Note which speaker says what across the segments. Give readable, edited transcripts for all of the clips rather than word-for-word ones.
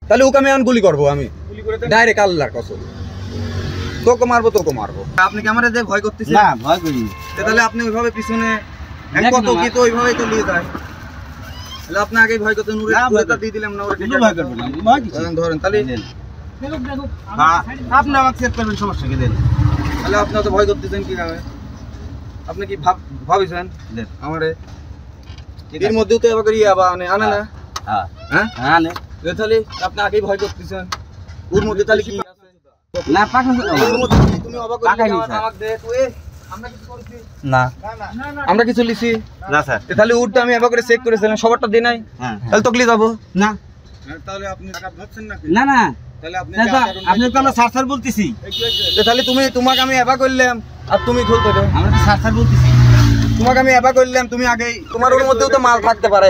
Speaker 1: তাহলে ওকে আমি এখন গুলি করবো, আমি ডাইরেক্ট আল্লাহর কসম। তোকে মারবো, তোকে মারবো। আপনি কি আমারে যে ভয় করতেছেন?
Speaker 2: না ভয় করি।
Speaker 1: তাহলে আপনি ওইভাবে পিছনে কত কি তো ওইভাবেই তো নিয়ে যায়। তাহলে আপনি আগেই ভয় করতেন, উড়ে দিয়ে দিলাম না, ওরে
Speaker 2: ভয় করবেন না, ভয় কিছু
Speaker 1: ধরেন। তাহলে
Speaker 2: আপনি আমাকে চেক করবেন, সমস্যা কি দেন।
Speaker 1: তাহলে আপনি তো ভয় করতেছেন কি ভাবে? আপনি কি ভাবিছেন আমারে এর মধ্যেও তো এবার আনে না? হ্যাঁ
Speaker 2: আনে।
Speaker 1: তাহলে আপনি আগেই ভয় করতেছেন ওর মধ্যে। তাহলে কি
Speaker 2: না পাকা
Speaker 1: ওর মধ্যে তুমি অবাক আমাকে দে তুই। আমরা কিছু করছি
Speaker 2: না,
Speaker 1: আমরা কিছু লিছি
Speaker 2: না স্যার।
Speaker 1: তাহলে উঠটা আমি এবার করে চেক করেছিলাম, সবারটা দিই নাই। তাহলে তকলি যাবো
Speaker 2: না।
Speaker 1: তাহলে আপনি টাকা ভাবছেন নাকি?
Speaker 2: না না,
Speaker 1: তাহলে আপনি
Speaker 2: আপনি তো আমরা স্যার স্যার বলতেছি।
Speaker 1: তাহলে তোমাকে আমি এবার করলাম আর তুমি খুলতে দে।
Speaker 2: আমরা তো স্যার স্যার বলতেছি।
Speaker 1: তোমাকে আমি এবার করলাম, তুমি আগেই। তোমার ওর মধ্যেও তো মাল থাকতে পারে,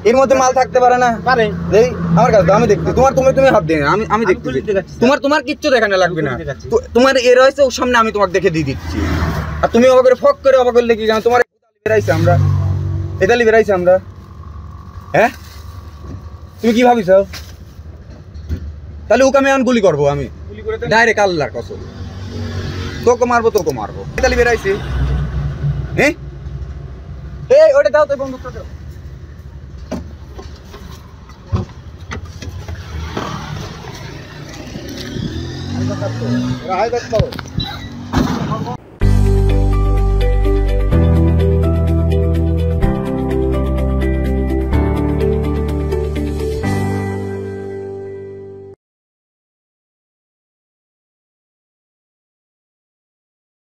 Speaker 1: এর মধ্যে মাল থাকতে পারে না?
Speaker 2: পারে।
Speaker 1: এই আমার কাছে আমি দেখতে, তুমি হাত দিয়ে আমি দেখতে। তোমার কিচ্ছু দেখানো লাগবে না। তোমার এর হয়েছে ওর সামনে আমি তোমাকে দেখে দিয়ে দিচ্ছি। আর তুমি অবাক করে ফক করে অবাক করলে কি জানো? তোমার বেরাইছে আমরা এতালি বেরাইছে আমরা। হ্যাঁ তুমি কি ভাবিস? তাহলে ওকে আমি এখন গুলি করবো, আমি ডাইরেক্ট আল্লাহর কসম। তোকে মারবো, তোকে মারবো। এতালি বেরাইছে। হ্যাঁ এই ওটা দাও তো, বন্ধুটা দাও।